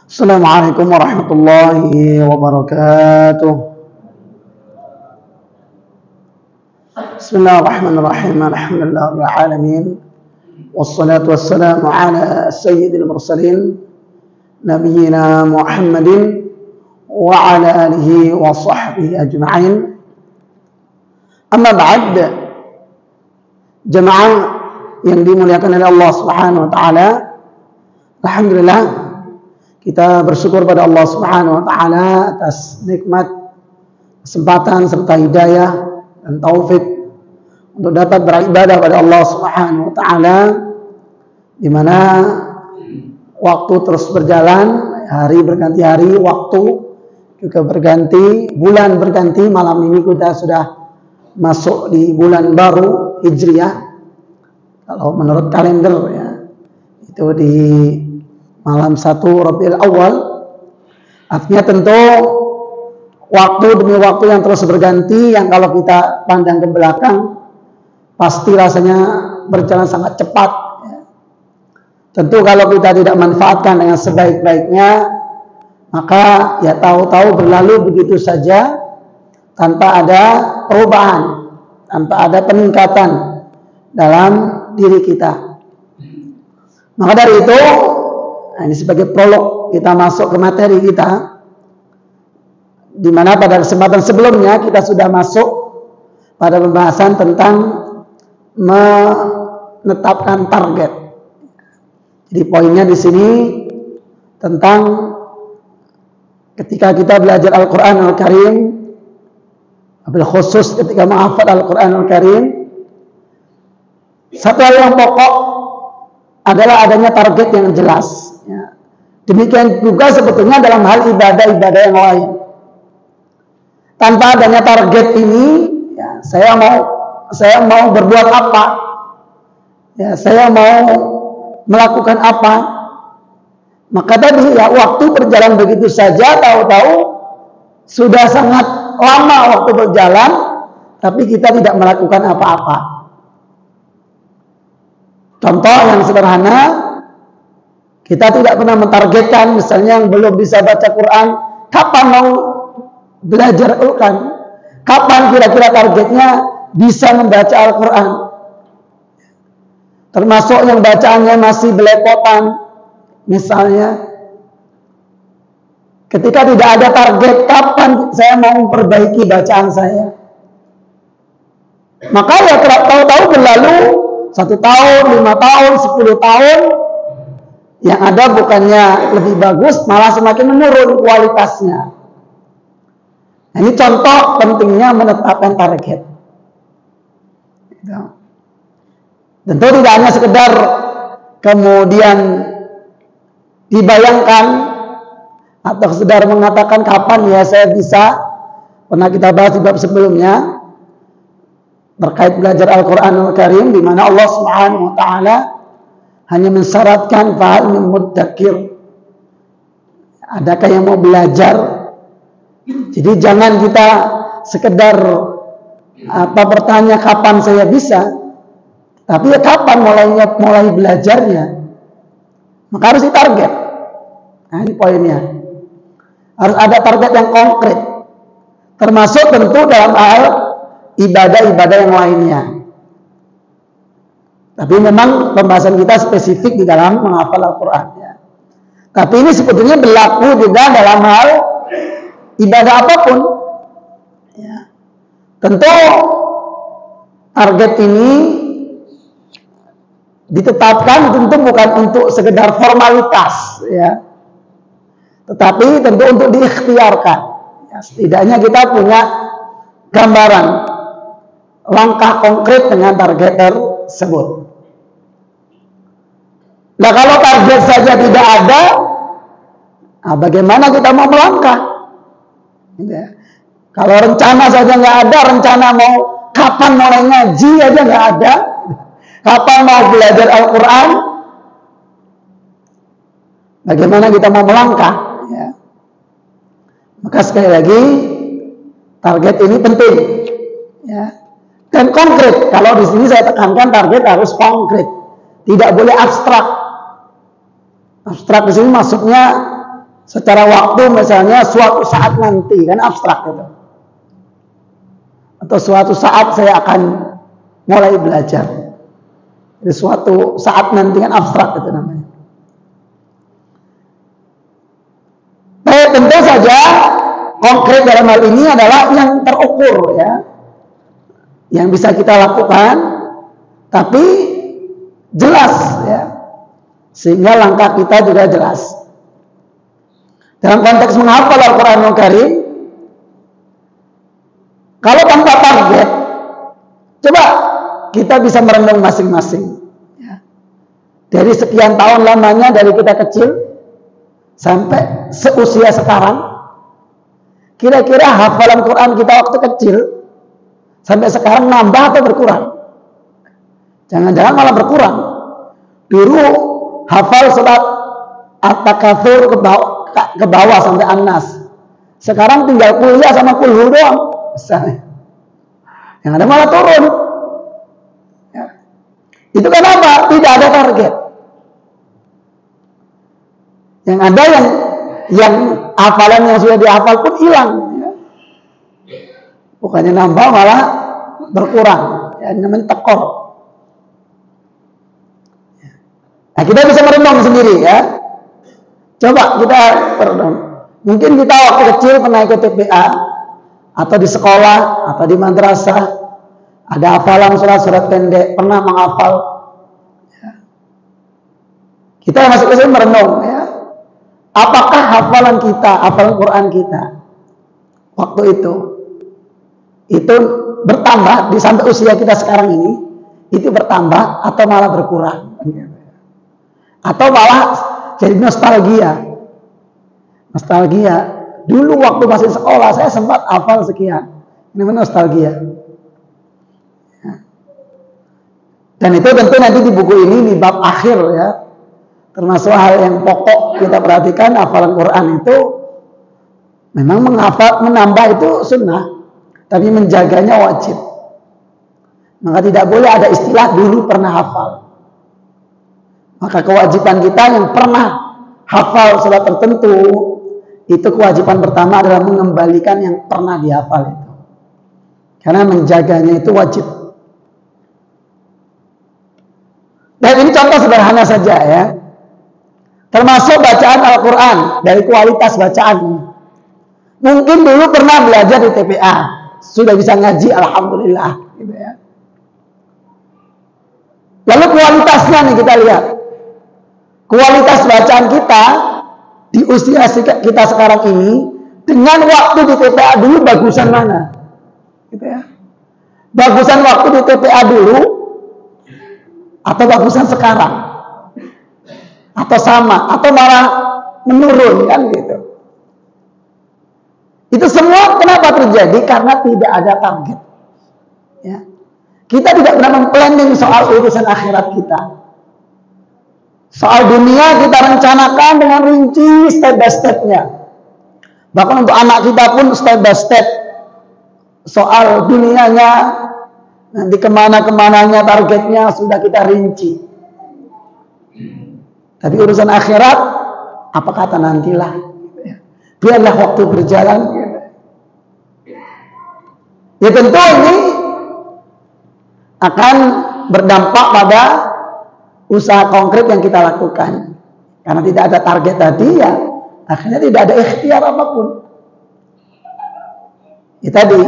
Assalamualaikum warahmatullahi wabarakatuh. Bismillahirrahmanirrahim. Alhamdulillahirabbil alamin. Wassalatu wassalamu ala sayyidil mursalin nabiyyina Muhammadin wa ala alihi wa sahbihi ajma'in. Amma ba'd. Jemaah yang dimuliakan oleh Allah Subhanahu wa taala. Alhamdulillah, kita bersyukur pada Allah Subhanahu wa taala atas nikmat, kesempatan serta hidayah dan taufik untuk dapat beribadah pada Allah Subhanahu wa taala, di mana waktu terus berjalan, hari berganti hari, waktu juga berganti, bulan berganti. Malam ini kita sudah masuk di bulan baru Hijriah. Kalau menurut kalender ya, itu di malam 1 Rabiul Awal. Artinya tentu waktu demi waktu yang terus berganti, yang kalau kita pandang ke belakang pasti rasanya berjalan sangat cepat ya. Tentu kalau kita tidak manfaatkan dengan sebaik-baiknya, maka ya tahu-tahu berlalu begitu saja tanpa ada perubahan, tanpa ada peningkatan dalam diri kita. Maka dari itu, nah ini sebagai prolog kita masuk ke materi kita, di mana pada kesempatan sebelumnya kita sudah masuk pada pembahasan tentang menetapkan target. Jadi poinnya di sini tentang ketika kita belajar Al-Quran Al-Karim, wabil khusus ketika menghafal Al-Quran Al-Karim, satu hal yang pokok adalah adanya target yang jelas ya. Demikian juga sebetulnya dalam hal ibadah-ibadah yang lain. Tanpa adanya target ini ya, saya mau berbuat apa ya, saya mau melakukan apa, maka tadi ya waktu berjalan begitu saja, tahu-tahu sudah sangat lama waktu berjalan tapi kita tidak melakukan apa-apa. Contoh yang sederhana, kita tidak pernah mentargetkan misalnya yang belum bisa baca Quran, kapan mau belajar Al-Quran, kapan kira-kira targetnya bisa membaca Al-Quran. Termasuk yang bacaannya masih belepotan, misalnya ketika tidak ada target kapan saya mau memperbaiki bacaan saya, maka ya tahu-tahu berlalu 1 tahun, 5 tahun, 10 tahun, yang ada bukannya lebih bagus, malah semakin menurun kualitasnya. Nah, ini contoh pentingnya menetapkan target. Tentu tidak hanya sekedar kemudian dibayangkan atau sekedar mengatakan kapan ya saya bisa. Pernah kita bahas di bab sebelumnya terkait belajar Al-Quran Al-Karim, di mana Allah Subhanahu wa taala hanya mensyaratkan fahal min mudzakir, adakah yang mau belajar. Jadi jangan kita sekedar bertanya kapan saya bisa, tapi ya kapan mulai belajarnya. Maka harus ditarget. Nah, ini poinnya. Harus ada target yang konkret, termasuk tentu dalam hal ibadah-ibadah yang lainnya. Tapi memang pembahasan kita spesifik di dalam menghafal Al-Quran ya. Tapi ini sebetulnya berlaku juga dalam hal ibadah apapun ya. Tentu target ini ditetapkan tentu bukan untuk sekedar formalitas ya, tetapi tentu untuk diikhtiarkan ya. Setidaknya kita punya gambaran langkah konkret dengan target tersebut. Nah, kalau target saja tidak ada, nah bagaimana kita mau melangkah? Ya. Kalau rencana saja nggak ada, rencana mau kapan mulai ngaji aja nggak ada, kapan mau belajar Al-Quran, bagaimana kita mau melangkah? Ya. Maka sekali lagi target ini penting, ya, dan konkret. Kalau di sini saya tekankan target harus konkret, tidak boleh abstrak. Abstrak di sini maksudnya secara waktu, misalnya suatu saat nanti, kan abstrak itu. Atau suatu saat saya akan mulai belajar. Jadi suatu saat nanti kan abstrak itu namanya. Tapi tentu saja konkret dalam hal ini adalah yang terukur ya, yang bisa kita lakukan, tapi jelas ya, sehingga langkah kita juga jelas. Dalam konteks menghafal Al-Quranul Karim, kalau tanpa target, coba kita bisa merenung masing-masing. Ya. Dari sekian tahun lamanya, dari kita kecil sampai seusia sekarang, kira-kira hafalan Quran kita waktu kecil sampai sekarang nambah atau berkurang? Jangan-jangan malah berkurang. Dulu hafal surat At-Takatsur ke bawah sampai An-Nas. Sekarang tinggal kuliah sama kulhu doang. Yang ada malah turun. Ya. Itu kenapa? Tidak ada target. Yang ada yang hafalan yang sudah dihafal pun hilang. Ya. Bukannya nambah malah berkurang. Ya, namanya tekor. Nah, kita bisa merenung sendiri ya. Coba kita merenung. Mungkin kita waktu kecil pernah ikut TPA atau di sekolah atau di madrasah ada hafalan surat-surat pendek, pernah menghafal. Ya. Kita masih kecil merenung ya. Apakah hafalan kita, hafalan Quran kita waktu itu bertambah di sampai usia kita sekarang ini, itu bertambah atau malah berkurang? Atau malah jadi nostalgia. Nostalgia. Dulu waktu masih sekolah saya sempat hafal sekian. Ini nostalgia. Dan itu tentu nanti di buku ini di bab akhir ya. Termasuk hal yang pokok kita perhatikan, hafalan Quran itu memang menambah itu sunnah, tapi menjaganya wajib. Maka tidak boleh ada istilah dulu pernah hafal. Maka kewajiban kita yang pernah hafal surat tertentu, itu kewajiban pertama adalah mengembalikan yang pernah dihafal itu. Karena menjaganya itu wajib. Dan ini contoh sederhana saja ya. Termasuk bacaan Al-Quran, dari kualitas bacaan. Mungkin dulu pernah belajar di TPA, sudah bisa ngaji, alhamdulillah. Gitu ya. Lalu kualitasnya nih kita lihat. Kualitas bacaan kita di usia kita sekarang ini dengan waktu di TPA dulu bagusan mana? Gitu ya. Bagusan waktu di TPA dulu atau bagusan sekarang? Atau sama? Atau malah menurun kan gitu? Itu semua kenapa terjadi? Karena tidak ada target. Ya. Kita tidak pernah memplanning soal urusan akhirat kita. Soal dunia kita rencanakan dengan rinci step by step-nya. Bahkan untuk anak kita pun step by step. Soal dunianya, nanti kemana-kemananya targetnya sudah kita rinci. Tapi urusan akhirat, apa kata nantilah. Biarlah waktu berjalan. Ya tentu ini akan berdampak pada usaha konkret yang kita lakukan. Karena tidak ada target tadi ya, akhirnya tidak ada ikhtiar apapun. Ya tadi,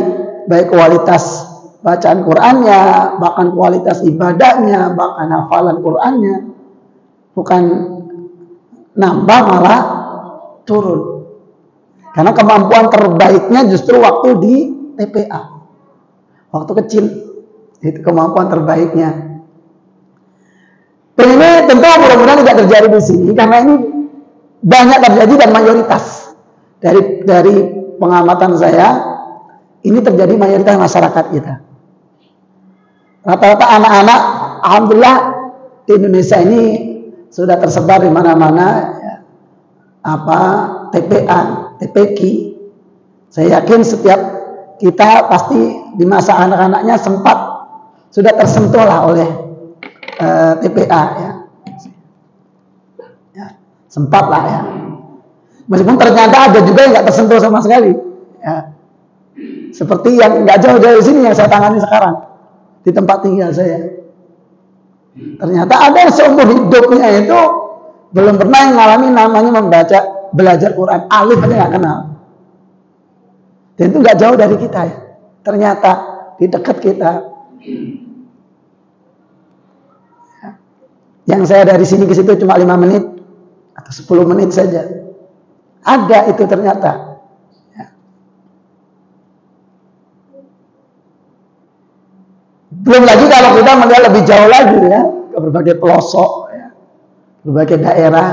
baik kualitas bacaan Qur'annya, bahkan kualitas ibadahnya, bahkan hafalan Qur'annya, bukan nambah malah turun. Karena kemampuan terbaiknya justru waktu di TPA. Waktu kecil, itu kemampuan terbaiknya. Dan ini tentu mudah-mudahan tidak terjadi di sini karena ini banyak terjadi dan mayoritas dari pengamatan saya ini terjadi mayoritas masyarakat kita. Rata-rata anak-anak, alhamdulillah di Indonesia ini sudah tersebar di mana-mana ya, TPA, TPQ. Saya yakin setiap kita pasti di masa anak-anaknya sempat sudah tersentuh lah oleh TPA ya. Sempat lah ya. Meskipun ternyata ada juga yang nggak tersentuh sama sekali. Ya. Seperti yang nggak jauh dari sini yang saya tangani sekarang di tempat tinggal saya. Ternyata ada yang seumur hidupnya itu belum pernah yang mengalami namanya belajar Quran, alif aja nggak kenal. Dan itu nggak jauh dari kita ya. Ternyata di dekat kita. Yang saya dari sini ke situ cuma 5 menit atau 10 menit saja. Ada itu ternyata. Ya. Belum lagi kalau kita melihat lebih jauh lagi ya, ke berbagai pelosok, ya, berbagai daerah.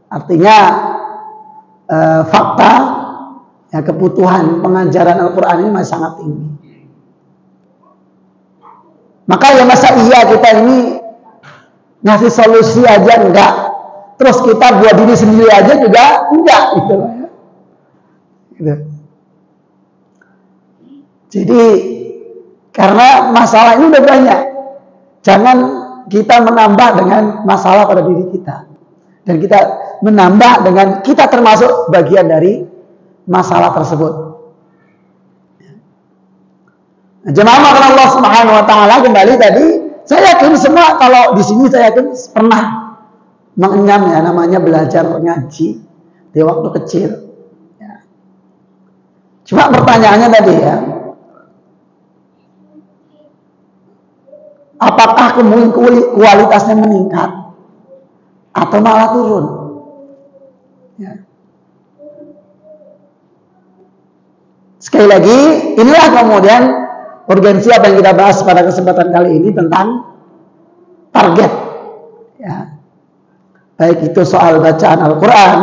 Artinya fakta, ya, kebutuhan pengajaran Al-Quran ini masih sangat tinggi. Maka ya masa iya kita ini ngasih solusi aja enggak, terus kita buat diri sendiri aja juga enggak gitu ya. Gitu. Jadi karena masalah ini udah banyak, jangan kita menambah dengan masalah pada diri kita, dan kita menambah dengan kita termasuk bagian dari masalah tersebut. Nah, jemaah makan Allah Subhanahu Wa Taala, kembali tadi, saya yakin semua kalau di sini saya yakin pernah mengenyam ya namanya belajar ngaji di waktu kecil. Ya. Cuma pertanyaannya tadi ya, apakah kemudian kualitasnya meningkat atau malah turun? Ya. Sekali lagi, inilah kemudian urgensi apa yang kita bahas pada kesempatan kali ini tentang target. Ya. Baik itu soal bacaan Al-Quran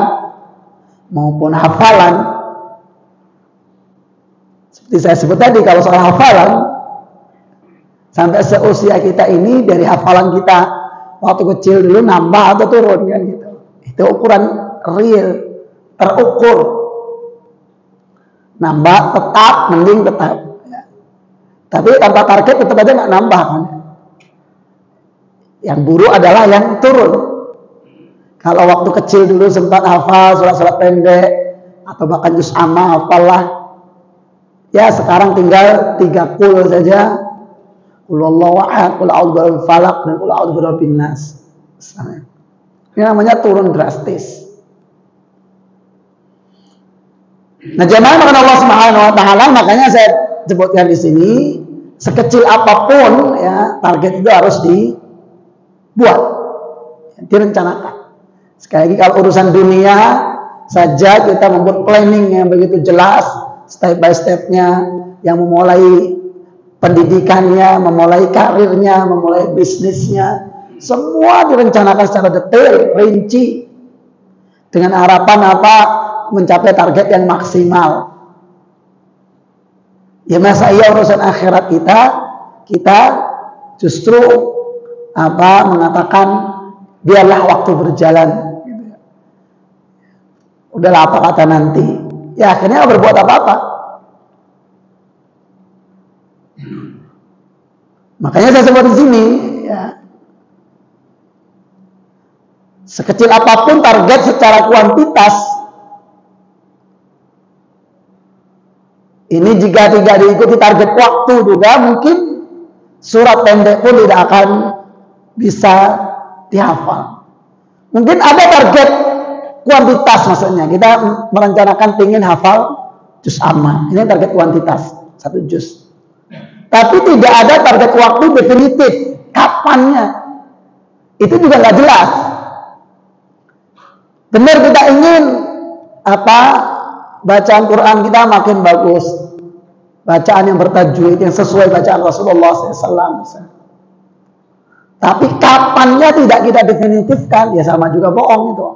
maupun hafalan. Seperti saya sebut tadi, kalau soal hafalan, sampai seusia kita ini, dari hafalan kita waktu kecil dulu nambah atau turun kan gitu. Itu ukuran real, terukur. Nambah tetap, mending tetap. Ya. Tapi tanpa target tetap aja nggak nambah kan. Yang buruk adalah yang turun. Kalau waktu kecil dulu sempat hafal surat-surat pendek atau bahkan juz amma hafal lah. Ya sekarang tinggal 3 qul saja. Qul huwallahu ahad, qul a'udzu birabbil falaq, dan qul a'udzu birabbin nas. Ini namanya turun drastis. Nah, jemaah makan Allah Subhanahu Wa Taala, makanya saya sebutkan di sini, sekecil apapun ya target itu harus dibuat, direncanakan. Sekali lagi, kalau urusan dunia saja kita membuat planning yang begitu jelas, step by stepnya, yang memulai pendidikannya, memulai karirnya, memulai bisnisnya, semua direncanakan secara detail, rinci, dengan harapan apa? Mencapai target yang maksimal. Ya masa iya urusan akhirat kita justru mengatakan biarlah waktu berjalan. Udahlah apa kata nanti. Ya akhirnya nggak berbuat apa-apa. Makanya saya sebut di sini, ya, sekecil apapun target secara kuantitas, ini jika tidak diikuti target waktu juga, mungkin surat pendek pun tidak akan bisa dihafal. Mungkin ada target kuantitas, maksudnya kita merencanakan ingin hafal juz amma, ini target kuantitas 1 juz. Tapi tidak ada target waktu definitif, kapannya, itu juga nggak jelas. Benar kita ingin bacaan Quran kita makin bagus, bacaan yang bertajwid, yang sesuai bacaan Rasulullah SAW. Tapi kapannya tidak kita definitifkan, ya sama juga bohong itu.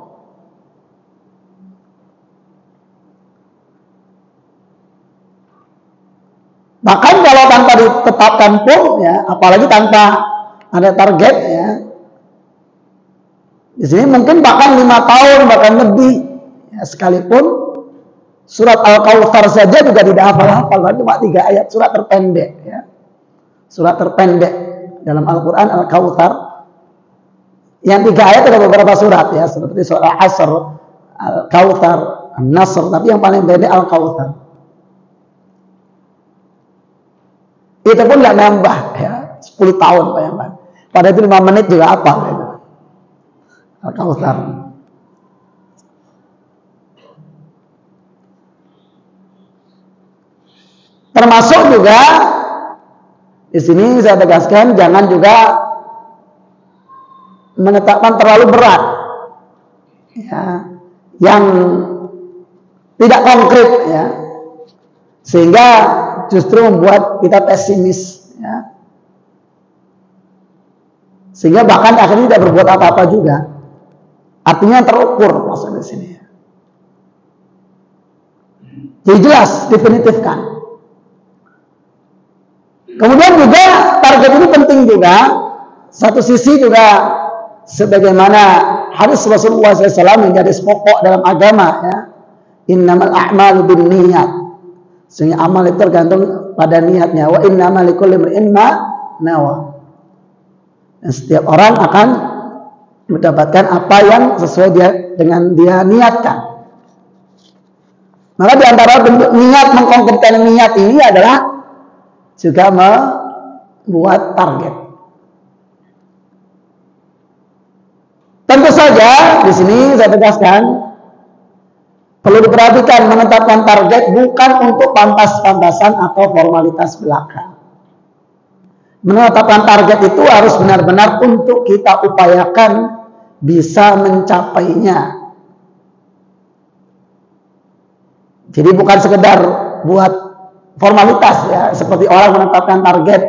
Bahkan kalau tanpa ditetapkan pun, ya, apalagi tanpa ada target, ya, di sini mungkin bahkan 5 tahun, bahkan lebih, ya, sekalipun surat Al-Kautsar saja juga tidak hafal-hafal, cuma 3 ayat, surat terpendek, ya, surat terpendek dalam Al-Quran Al-Kautsar. Yang 3 ayat ada beberapa surat, ya, seperti surat Al-Asr, Al-Kautsar, An-Nasr, tapi yang paling pendek Al-Kautsar. Itu pun nggak nambah ya, 10 tahun bayangkan. Pada itu 5 menit juga apa gitu. Al-Kautsar. Termasuk juga di sini saya tegaskan jangan juga menetapkan terlalu berat ya, yang tidak konkret ya, sehingga justru membuat kita pesimis ya. Sehingga bahkan akhirnya tidak berbuat apa-apa juga. Artinya terukur maksudnya di sini. Jadi jelas, definitifkan. Kemudian juga target ini penting juga. Satu sisi juga sebagaimana hadis Rasulullah SAW menjadi pokok dalam agama ya. Innamal a'malu binniyat. Sehingga amal itu tergantung pada niatnya. Wa innamal likulli imrin ma nawa. Dan setiap orang akan mendapatkan apa yang sesuai dengan dia niatkan. Maka di antara bentuk niat, mengkonkretkan niat ini adalah juga membuat target. Tentu saja di sini saya tegaskan perlu diperhatikan menetapkan target bukan untuk pantas-pantasan atau formalitas belaka. Menetapkan target itu harus benar-benar untuk kita upayakan bisa mencapainya. Jadi bukan sekedar buat formalitas ya, seperti orang menetapkan target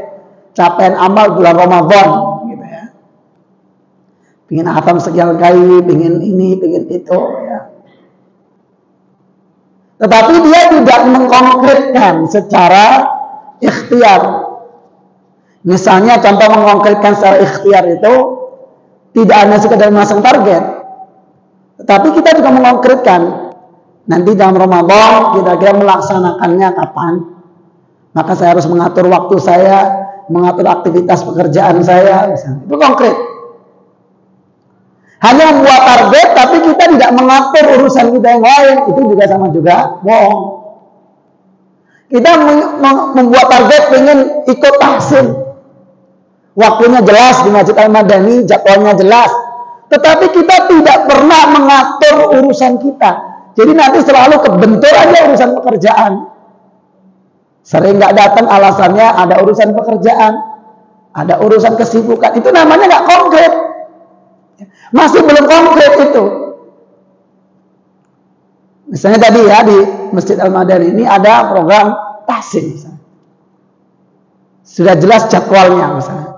capaian amal bulan Ramadan gitu ya. Pingin khatam sekian kali, pingin ini, pingin itu ya. Tetapi dia tidak mengkonkretkan secara ikhtiar. Misalnya contoh mengkonkretkan secara ikhtiar itu tidak hanya sekedar memasang target, tetapi kita juga mengkonkretkan nanti dalam Ramadan kira-kira melaksanakannya kapan. Maka saya harus mengatur waktu saya, mengatur aktivitas pekerjaan saya, misalnya. Itu konkret. Hanya membuat target, tapi kita tidak mengatur urusan kita yang lain, itu juga sama juga bohong. Kita membuat target ingin ikut tahsin, waktunya jelas di Masjid Al-Madani, jadwalnya jelas, tetapi kita tidak pernah mengatur urusan kita. Jadi nanti selalu kebentur aja urusan pekerjaan. Sering nggak datang alasannya ada urusan pekerjaan, ada urusan kesibukan. Itu namanya nggak konkret. Masih belum konkret itu. Misalnya tadi ya di Masjid Al-Madani ini ada program tahsin. Sudah jelas jadwalnya misalnya.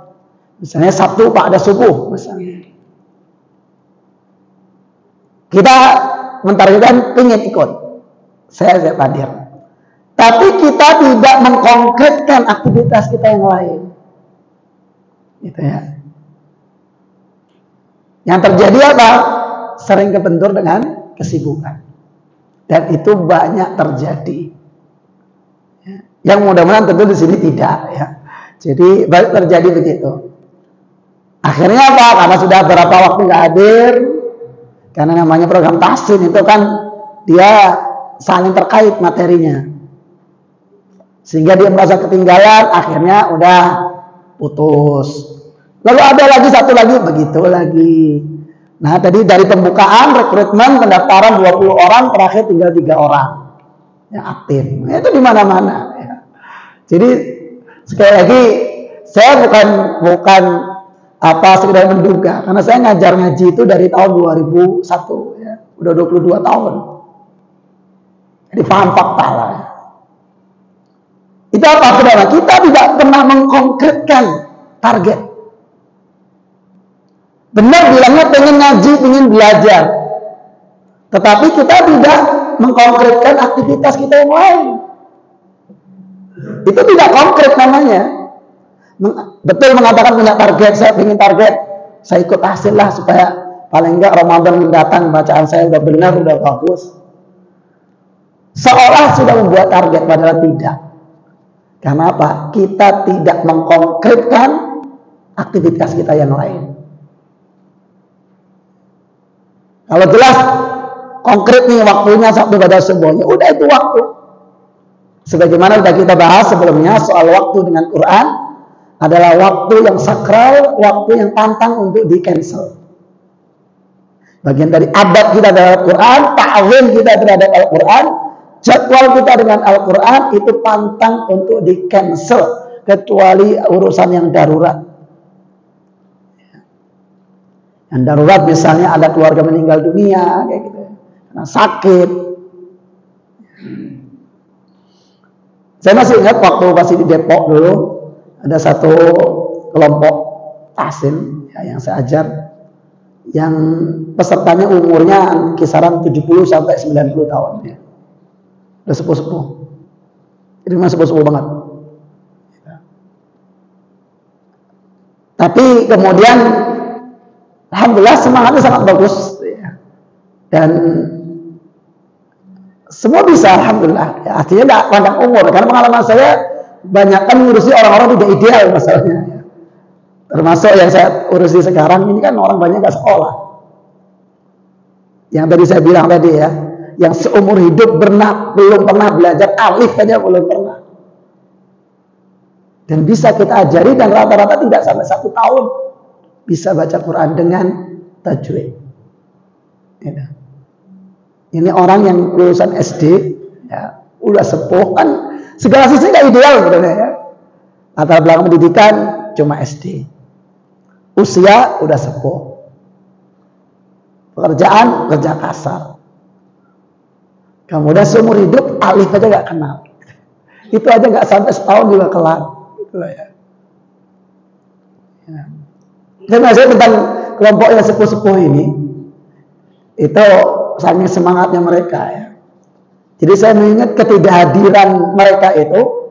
Misalnya Sabtu Pak ada subuh misalnya. Kita mentargetkan ingin ikut. Saya hadir. Tapi kita tidak mengkonkretkan aktivitas kita yang lain. Gitu ya. Yang terjadi apa? Sering kebentur dengan kesibukan. Dan itu banyak terjadi. Ya. Yang mudah-mudahan tentu di sini tidak ya. Jadi banyak terjadi begitu. Akhirnya apa? Karena sudah berapa waktu nggak hadir. Karena namanya program tahsin itu kan dia saling terkait materinya. Sehingga dia merasa ketinggalan, akhirnya udah putus. Lalu ada lagi satu lagi, begitu lagi. Nah tadi dari pembukaan, rekrutmen, pendaftaran 20 orang, terakhir tinggal 3 orang yang aktif. Nah, itu di mana-mana. Ya. Jadi sekali lagi, saya bukan apa sekedar menduga, karena saya ngajar ngaji itu dari tahun 2001, ya. Udah 22 tahun. Jadi paham fakta lah. Ya. Itu apa saudara? Kita tidak pernah mengkonkretkan target. Benar bilangnya pengen ngaji, pengen belajar. Tetapi kita tidak mengkonkretkan aktivitas kita yang lain. Itu tidak konkret namanya. Betul mengatakan punya target, saya ingin target. Saya ikut hasil lah supaya paling enggak Ramadan mendatang bacaan saya udah benar, udah bagus. Seolah sudah membuat target, padahal tidak. Karena apa? Kita tidak mengkonkretkan aktivitas kita yang lain. Kalau jelas konkret nih waktunya sampai pada subuhnya, udah itu waktu. Sebagaimana sudah kita bahas sebelumnya, soal waktu dengan Quran adalah waktu yang sakral, waktu yang pantang untuk di cancel. Bagian dari adab kita terhadap Quran, ta'zim kita terhadap Al-Quran, jadwal kita dengan Al-Quran itu pantang untuk di cancel kecuali urusan yang darurat. Yang darurat misalnya ada keluarga meninggal dunia, kayak gitu, karena sakit. Saya masih ingat waktu masih di Depok dulu, ada satu kelompok tahsin yang saya ajar, yang pesertanya umurnya kisaran 70 sampai 90 tahun ya. Udah sepuh-sepuh. Jadi memang sepuh-sepuh banget. Tapi kemudian alhamdulillah semangatnya sangat bagus ya. Dan semua bisa, alhamdulillah. Ya, artinya tidak pandang umur, karena pengalaman saya banyak kan ngurusi orang-orang tidak ideal masalahnya. Ya. Termasuk yang saya urusi sekarang ini kan orang banyak nggak sekolah. Yang tadi saya bilang tadi ya, yang seumur hidup belum pernah belajar alif saja belum pernah. Dan bisa kita ajari dan rata-rata tidak sampai 1 tahun bisa baca Quran dengan tajwid. Ya. Ini orang yang lulusan SD, ya, udah sepuh kan, segala sisi nggak ideal sebenarnya ya. Latar belakang pendidikan cuma SD, usia udah sepuh, pekerjaan kerja kasar, kemudian seumur hidup alif aja nggak kenal, itu aja nggak sampai setahun juga kelar, gitu ya. Saya ngasih tentang kelompok yang sepuh-sepuh ini, itu saking semangatnya mereka ya. Jadi saya mengingat ketidakhadiran mereka itu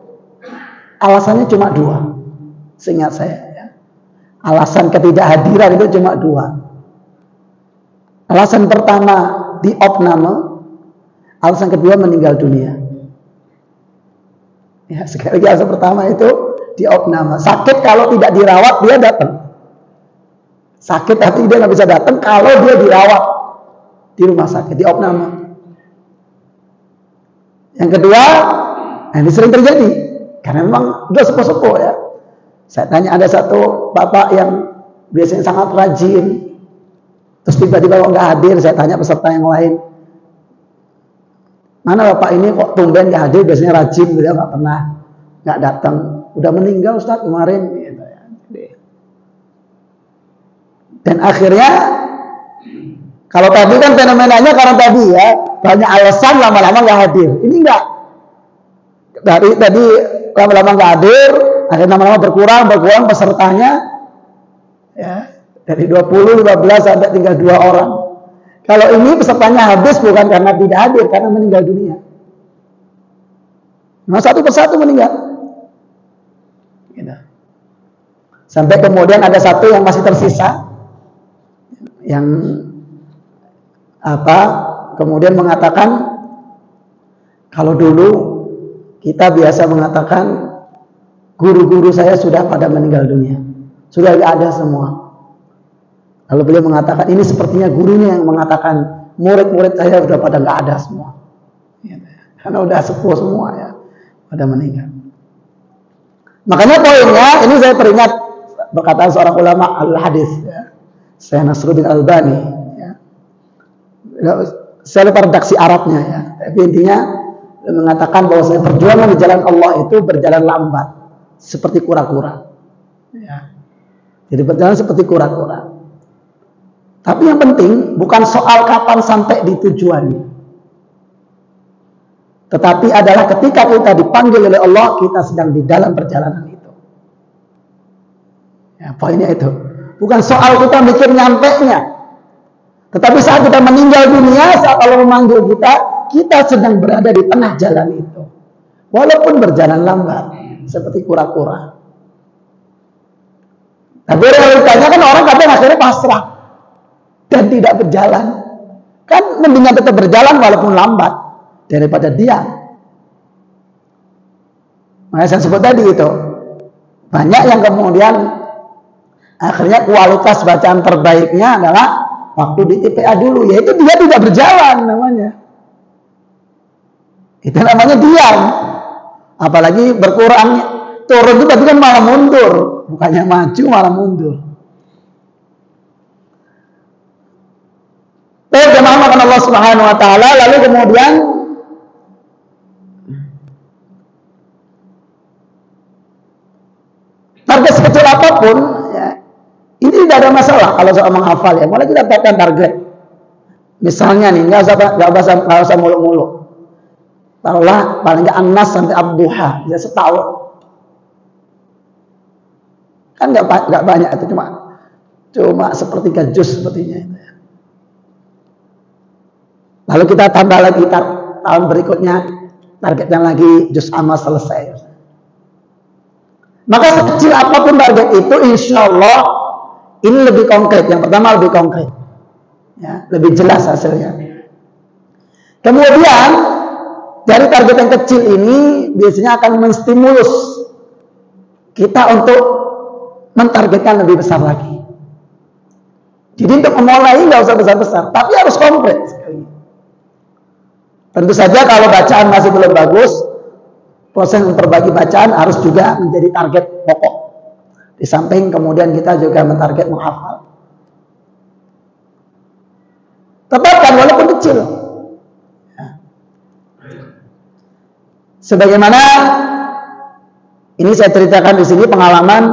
alasannya cuma 2. Seingat saya ya. Alasan ketidakhadiran itu cuma 2. Alasan pertama di opname, alasan kedua meninggal dunia. Ya, sekali lagi alasan pertama itu di opname. Sakit kalau tidak dirawat dia datang. Sakit hati dia nggak bisa datang kalau dia dirawat di rumah sakit, di opname. Yang kedua, ini sering terjadi karena memang udah sepuh-sepuh ya. Saya tanya, ada satu bapak yang biasanya sangat rajin, terus tiba-tiba kok nggak hadir. Saya tanya peserta yang lain, mana bapak ini kok tumben nggak hadir, biasanya rajin, beliau nggak pernah nggak datang. Udah meninggal Ustaz kemarin gitu ya. Dan akhirnya kalau tadi kan fenomenanya karena tadi ya banyak alasan lama-lama nggak hadir. Ini enggak. Dari tadi lama-lama nggak hadir, akhirnya lama-lama berkurang pesertanya. Ya, dari 20, 15 sampai tinggal 2 orang. Kalau ini pesertanya habis bukan karena tidak hadir, karena meninggal dunia. Nah, satu persatu meninggal. Gitu. Sampai kemudian ada satu yang masih tersisa, yang kemudian mengatakan, kalau dulu kita biasa mengatakan guru-guru saya sudah pada meninggal dunia, sudah gak ada semua. Lalu beliau mengatakan, ini sepertinya gurunya yang mengatakan murid-murid saya sudah pada gak ada semua, karena udah sepuh semua ya, pada meninggal. Makanya poinnya ini saya teringat perkataan seorang ulama al-hadis ya, Syekh Nasruddin Albani ya. Saya lupa redaksi Arabnya ya, tapi intinya mengatakan bahwa perjuangan di jalan Allah itu berjalan lambat seperti kura-kura ya. Jadi berjalan seperti kura-kura. Tapi yang penting bukan soal kapan sampai di tujuannya, tetapi adalah ketika kita dipanggil oleh Allah, kita sedang di dalam perjalanan itu ya. Poinnya itu bukan soal kita mikir nyampe-nya, tetapi saat kita meninggal dunia, saat Allah memanggil kita sedang berada di tengah jalan itu. Walaupun berjalan lambat, seperti kura-kura. Tapi realitanya kan orang kadang akhirnya pasrah dan tidak berjalan. Kan mendingan tetap berjalan walaupun lambat daripada diam. Makanya saya sebut tadi itu, banyak yang kemudian akhirnya kualitas bacaan terbaiknya adalah waktu di TPA dulu, yaitu dia tidak berjalan namanya. Itu namanya diam. Apalagi berkurang, turun itu berarti kan malah mundur, bukannya maju malah mundur. Terjemahkan Allah Subhanahu wa taala, lalu kemudian target sekecil apapun ya, ini tidak ada masalah kalau soal menghafal ya. Mulai kita tetapkan target. Misalnya nih, nggak usah muluk-muluk. Taruhlah paling nggak An-Nas sampai Ad-Duha, bisa setahun. Kan nggak banyak itu, cuma sepertiga juz sepertinya itu. Lalu kita tambah lagi tahun berikutnya targetnya lagi juz amma selesai. Maka sekecil apapun target itu, insya Allah ini lebih konkret. Yang pertama lebih konkret, ya, lebih jelas hasilnya. Kemudian dari target yang kecil ini biasanya akan menstimulus kita untuk mentargetkan lebih besar lagi. Jadi untuk memulai nggak usah besar-besar, tapi harus konkret sekali. Tentu saja kalau bacaan masih belum bagus, proses memperbaiki bacaan harus juga menjadi target pokok. Di samping kemudian kita juga mentarget menghafal. Tetapkan walaupun kecil. Sebagaimana ini saya ceritakan di sini pengalaman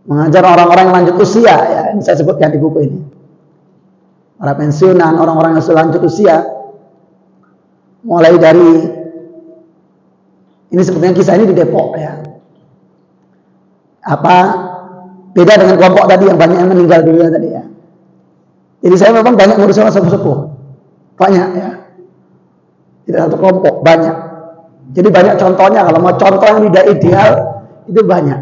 mengajar orang-orang yang lanjut usia, ya, ini saya sebutkan di buku ini. Para pensiunan, orang-orang yang sudah lanjut usia, mulai dari ini sebenarnya kisah ini di Depok ya. Apa beda dengan kelompok tadi yang banyak yang meninggal dunia tadi ya. Jadi saya memang banyak ngurus orang sepuh-sepuh, banyak ya. Tidak satu kelompok, banyak. Jadi banyak contohnya. Kalau mau contoh yang tidak ideal itu banyak.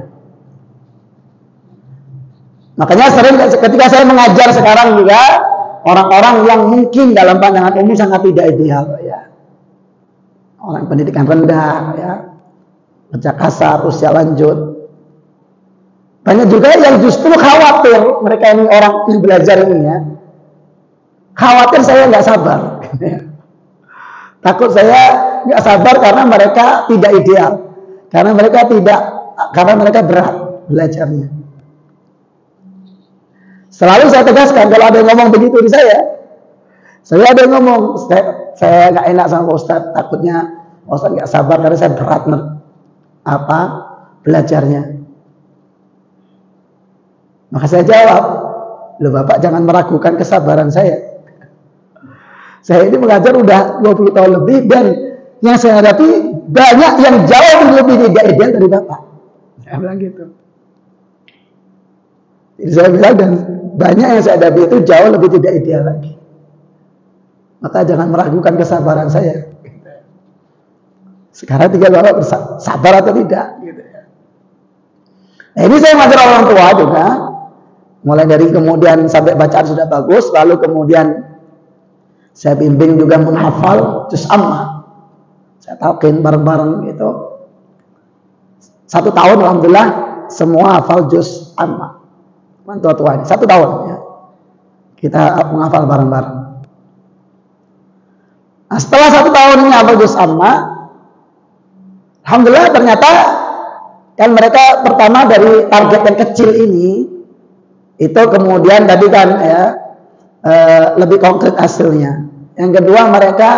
Makanya sering ketika saya mengajar sekarang juga orang-orang yang mungkin dalam pandangan umum sangat tidak ideal ya. Orang pendidikan rendah ya, kerja kasar, usia lanjut. Banyak juga yang justru khawatir mereka ini orang yang belajar ini ya. Khawatir saya nggak sabar. Takut saya nggak sabar karena mereka tidak ideal, karena mereka berat belajarnya. Selalu saya tegaskan kalau ada yang ngomong begitu di saya ada yang ngomong saya nggak enak sama Pak Ustadz, takutnya Pak Ustadz nggak sabar karena saya berat belajarnya. Maka saya jawab, loh Bapak jangan meragukan kesabaran saya. Saya ini mengajar udah 20 tahun lebih dan yang saya hadapi banyak yang jauh lebih tidak ideal dari Bapak. Saya bilang gitu. Jadi saya bilang dan banyak yang saya hadapi itu jauh lebih tidak ideal lagi. Maka jangan meragukan kesabaran saya. Sekarang tinggal Bapak sabar atau tidak. Nah, ini saya mengajar orang tua juga. Mulai dari kemudian sampai bacaan sudah bagus, lalu kemudian saya bimbing juga menghafal juz amma. Saya talqin bareng-bareng gitu. 1 tahun alhamdulillah semua hafal juz amma. Tua-tua ini 1 tahun ya. Kita menghafal bareng-bareng. Nah, setelah 1 tahun ini hafal juz amma, alhamdulillah ternyata kan mereka pertama dari target yang kecil ini itu kemudian tadi kan ya lebih konkret hasilnya. Yang kedua mereka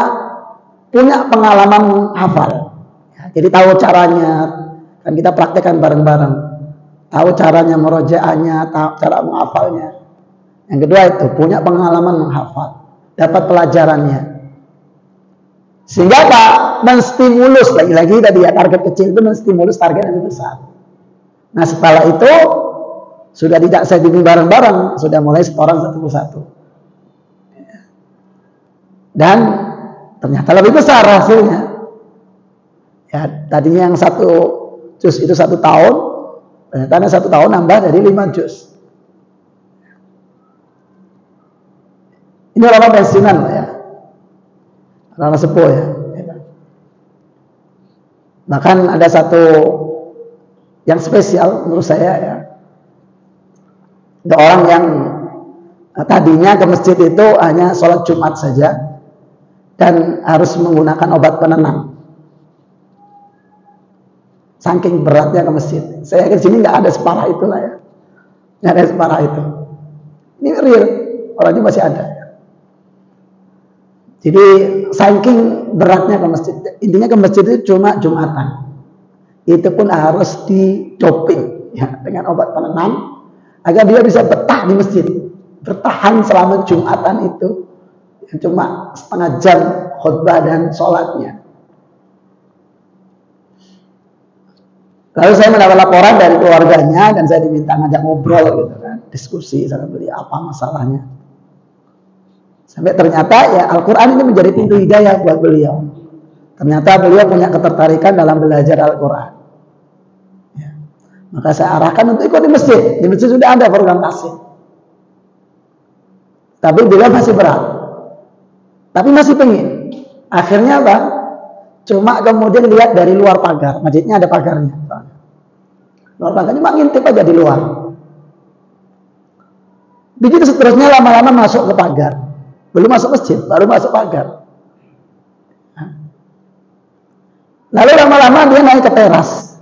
punya pengalaman hafal ya, jadi tahu caranya, kan kita praktekkan bareng-bareng, tahu caranya merojaahnya, tahu cara menghafalnya. Yang kedua itu punya pengalaman menghafal, dapat pelajarannya, sehingga apa? Menstimulus lagi-lagi tadi ya, target kecil itu menstimulus target yang lebih besar. Nah setelah itu sudah tidak saya bimbing bareng-bareng, sudah mulai setoran satu persatu. Dan ternyata lebih besar hasilnya. Ya, tadinya yang 1 juz itu 1 tahun, ternyata 1 tahun nambah dari 5 juz. Ini orang pensiunan ya, orang sepuh ya. Bahkan ada satu yang spesial menurut saya ya. Ada orang yang Nah, tadinya ke masjid itu hanya sholat Jumat saja dan harus menggunakan obat penenang. Saking beratnya ke masjid. Saya yakin sini nggak ada separah itulah ya. Nggak ada separah itu. Ini real, orangnya masih ada. Jadi saking beratnya ke masjid. Intinya ke masjid itu cuma Jumatan. Itu pun harus didoping ya, dengan obat penenang agar dia bisa betah di masjid. Bertahan selama Jumatan itu cuma setengah jam khutbah dan sholatnya. Lalu saya mendapat laporan dari keluarganya dan saya diminta ngajak ngobrol gitu kan, diskusi sama beliau apa masalahnya. Sampai ternyata ya Al-Quran ini menjadi pintu hidayah buat beliau. Ternyata beliau punya ketertarikan dalam belajar Al-Quran. Ya. Maka saya arahkan untuk ikut di masjid. Di masjid sudah ada program tasik. Tapi beliau masih berat. Tapi masih pengen. Akhirnya apa? Cuma kemudian lihat dari luar pagar. Masjidnya ada pagarnya. Luar pagarnya cuma ngintip aja di luar. Begitu seterusnya lama-lama masuk ke pagar. Belum masuk masjid, baru masuk pagar. Lalu lama-lama dia naik ke teras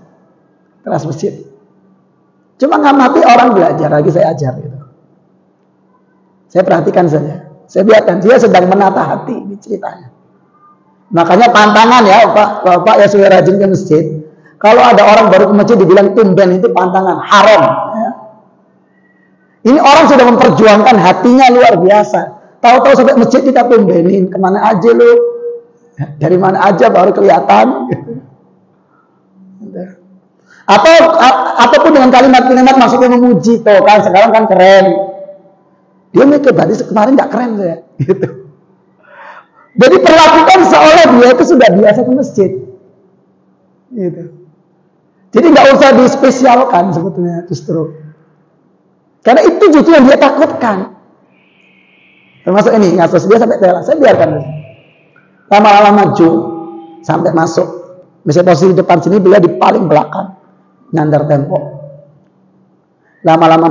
masjid. Cuma ngamati orang belajar, lagi saya ajar gitu. Saya perhatikan saja. Saya biarkan dia sedang menata hati di ceritanya. Makanya pantangan ya Bapak yang sudah rajin ke masjid. Kalau ada orang baru ke masjid dibilang tumben itu pantangan, haram. Ya. Ini orang sudah memperjuangkan hatinya luar biasa. Tahu-tahu sampai masjid kita tumbenin, kemana aja lu? Dari mana aja baru kelihatan. Ataupun dengan kalimat-kalimat maksudnya memuji tuh kan sekarang kan keren. Dia mikir berarti kemarin nggak keren saya. Gitu. Jadi perlakukan seolah dia itu sudah biasa ke masjid. Gitu. Jadi nggak usah dispesialkan sebetulnya justru. Karena itu justru yang dia takutkan. Termasuk ini, ngasus dia sampai teras. Saya biarkan. Lama-lama maju sampai masuk. Misalnya posisi di depan sini, beliau di paling belakang. Nyandar tembok. Lama-lama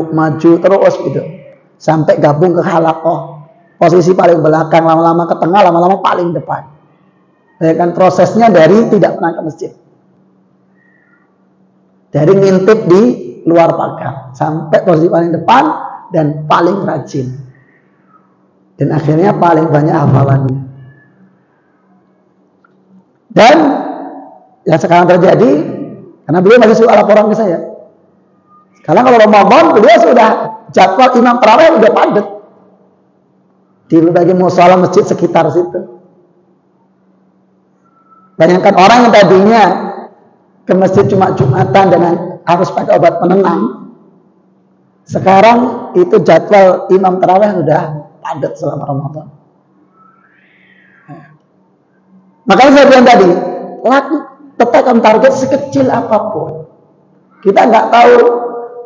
maju terus gitu. Sampai gabung ke halakoh. Posisi paling belakang, lama-lama ke tengah, lama-lama paling depan. Ya kan prosesnya dari tidak pernah ke masjid. Dari ngintip di luar pagar. Sampai posisi paling depan dan paling rajin. Dan akhirnya paling banyak hafalannya. Dan yang sekarang terjadi, karena beliau masih suka laporan ke saya. Sekarang kalau Ramadan, beliau sudah jadwal imam tarawih udah padat. Di berbagai mushola masjid sekitar situ. Bayangkan orang yang tadinya ke masjid cuma Jumatan dan harus pakai obat penenang. Sekarang itu jadwal imam tarawih udah padat selama Ramadan. Makanya saya bilang tadi, tetapkan target sekecil apapun. Kita nggak tahu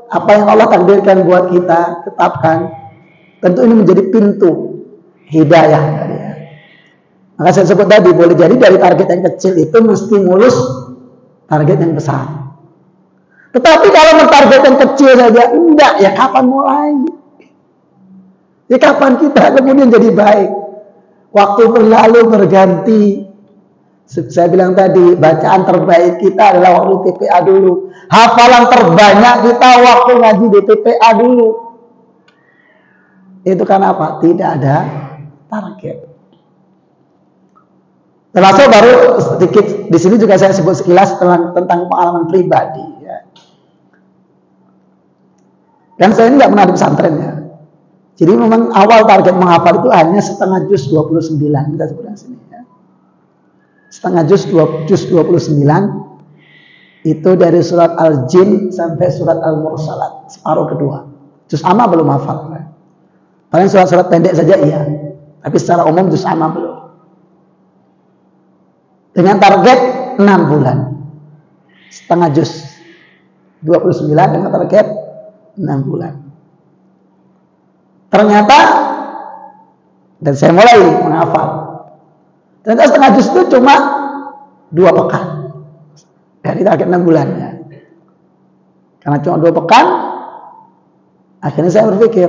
apa yang Allah takdirkan buat kita, tetapkan. Tentu ini menjadi pintu hidayah. Maka saya sebut tadi, boleh jadi dari target yang kecil itu mesti mulus target yang besar. Tetapi kalau mentarget yang kecil saja, enggak, ya kapan mulai? Ya kapan kita kemudian jadi baik? Waktu berlalu berganti. Saya bilang tadi, bacaan terbaik kita adalah waktu TPA dulu. Hafalan terbanyak kita waktu ngaji di TPA dulu. Itu karena apa? Tidak ada target. Termasuk baru sedikit di sini juga saya sebut sekilas tentang pengalaman pribadi. Ya. Dan saya ini nggak pernah di pesantren ya. Jadi memang awal target menghafal itu hanya setengah juz 29 kita sebutkan sini ya. Setengah juz 29 itu dari surat Al-Jin sampai surat Al-Mursalat separuh kedua. Juz amma belum hafal. Ya. Paling surat-surat pendek saja iya. Tapi secara umum juz amma belum. Dengan target 6 bulan. Setengah juz 29 dengan target 6 bulan. Ternyata dan saya mulai menghafal. Ternyata setengah juz itu cuma 2 pekan dari target 6 bulannya. Karena cuma 2 pekan, akhirnya saya berpikir,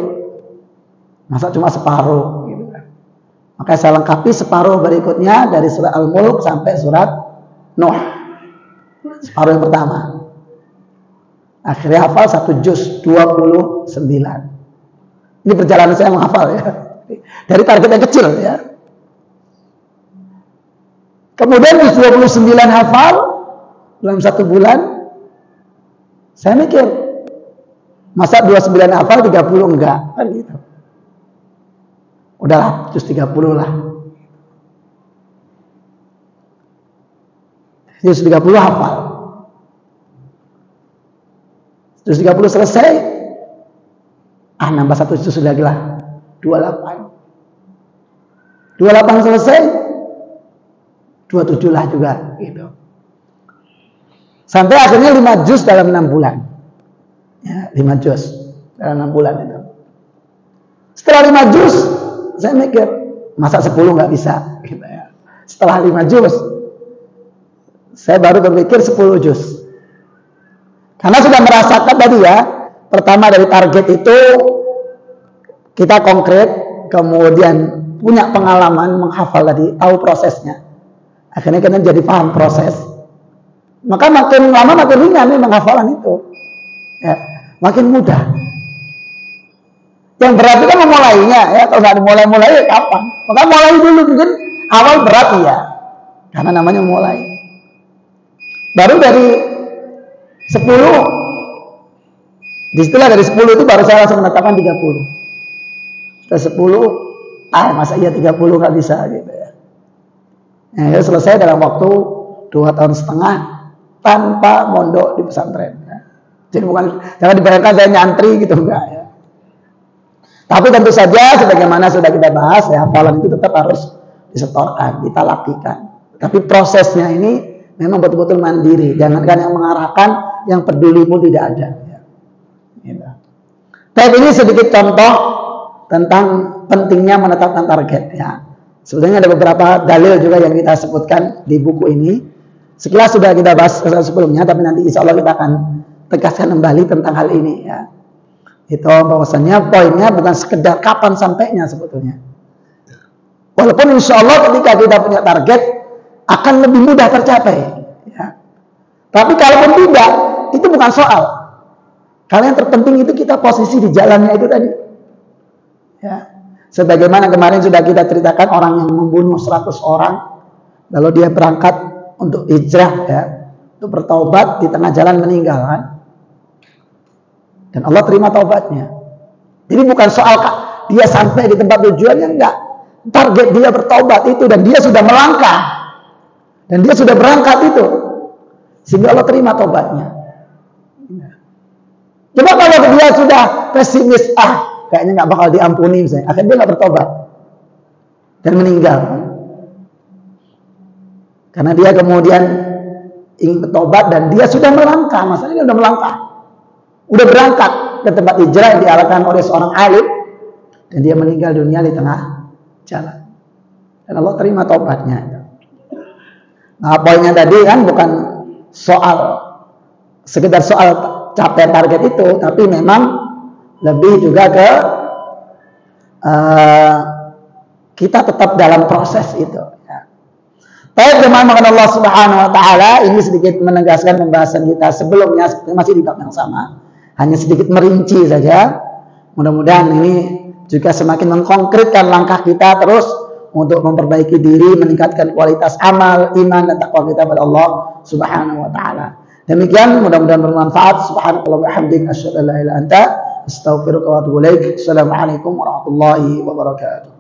Masa cuma separuh gitu kan. Makanya saya lengkapi separuh berikutnya dari surat Al-Mulk sampai surat Nuh. Separuh yang pertama. Akhirnya hafal 1 juz 29. Ini perjalanan saya menghafal ya. Dari target yang kecil ya. Kemudian juz 29 hafal dalam 1 bulan. Saya mikir, masa 29 hafal 30 enggak? Kan gitu. Udahlah, juz 30 lah. Juz 30 hafal. Juz 30 selesai. Nambah 1 juz lagi lah. 28. 28 selesai. 27 lah juga gitu. Sampai akhirnya 5 juz dalam 6 bulan. Ya, 5 juz dalam 6 bulan itu. Setelah 5 juz, saya mikir, masa 10 nggak bisa gitu ya. Setelah 5 juz, saya baru berpikir 10 juz. Karena sudah merasakan tadi ya, pertama dari target itu kita konkret, kemudian punya pengalaman menghafal tadi, tahu prosesnya. Akhirnya kita jadi paham proses. Maka makin lama makin ringan nih menghafalan itu. Ya, makin mudah. Yang berat itu kan memulainya ya, kalau nggak dimulai-mulai ya kapan? Maka mulai dulu, mungkin awal berat ya. Karena namanya mulai. Baru dari 10, disitulah dari 10 itu baru saya langsung menetapkan 30. Setelah 10, masa iya 30 nggak bisa gitu ya. Nah, selesai dalam waktu 2,5 tahun tanpa mondok di pesantren. Ya. Jadi bukan, jangan dibayangkan saya nyantri gitu enggak ya. Tapi tentu saja sebagaimana sudah kita bahas ya, hafalan itu tetap harus disetorkan, ditalakikan. Tapi prosesnya ini memang betul-betul mandiri. Jangankan yang mengarahkan, yang peduli pun tidak ada. Ya. Gitu. Tapi ini sedikit contoh tentang pentingnya menetapkan target. Ya. Sebenarnya ada beberapa dalil juga yang kita sebutkan di buku ini. Sekilas sudah kita bahas sebelumnya, tapi nanti insya Allah kita akan tegaskan kembali tentang hal ini ya. Itu bahwasannya poinnya bukan sekedar kapan sampainya sebetulnya. Walaupun insya Allah ketika kita punya target akan lebih mudah tercapai. Ya. Tapi kalaupun tidak, itu bukan soal. Karena yang terpenting itu kita posisi di jalannya itu tadi. Ya. Sebagaimana kemarin sudah kita ceritakan orang yang membunuh 100 orang, lalu dia berangkat untuk hijrah ya, untuk bertaubat, di tengah jalan meninggal kan. Dan Allah terima taubatnya. Jadi bukan soal dia sampai di tempat tujuannya, enggak. Target dia bertaubat itu, dan dia sudah melangkah. Dan dia sudah berangkat itu. Sehingga Allah terima taubatnya. Coba kalau dia sudah pesimis, kayaknya nggak bakal diampuni misalnya, akhirnya dia nggak bertobat dan meninggal. Karena dia kemudian ingin bertobat dan dia sudah melangkah, masalahnya dia sudah melangkah, udah berangkat ke tempat hijrah yang diarahkan oleh seorang alim, dan dia meninggal dunia di tengah jalan. Dan Allah terima taubatnya. Nah, poinnya tadi kan bukan sekedar soal capai target itu, tapi memang lebih juga ke kita tetap dalam proses itu. Baik, jemaah Allah Subhanahu wa taala, ini sedikit menegaskan pembahasan kita sebelumnya, masih di bab yang sama, hanya sedikit merinci saja. Mudah-mudahan ini juga semakin mengkonkretkan langkah kita terus untuk memperbaiki diri, meningkatkan kualitas amal, iman dan takwa kita pada Allah Subhanahu wa taala. Demikian, mudah-mudahan bermanfaat. Subhanallahi wa bihamdihi, asyhadu an la ilaha illa anta, astaghfiruka wa atubu ilaik. Assalamualaikum warahmatullahi wabarakatuh.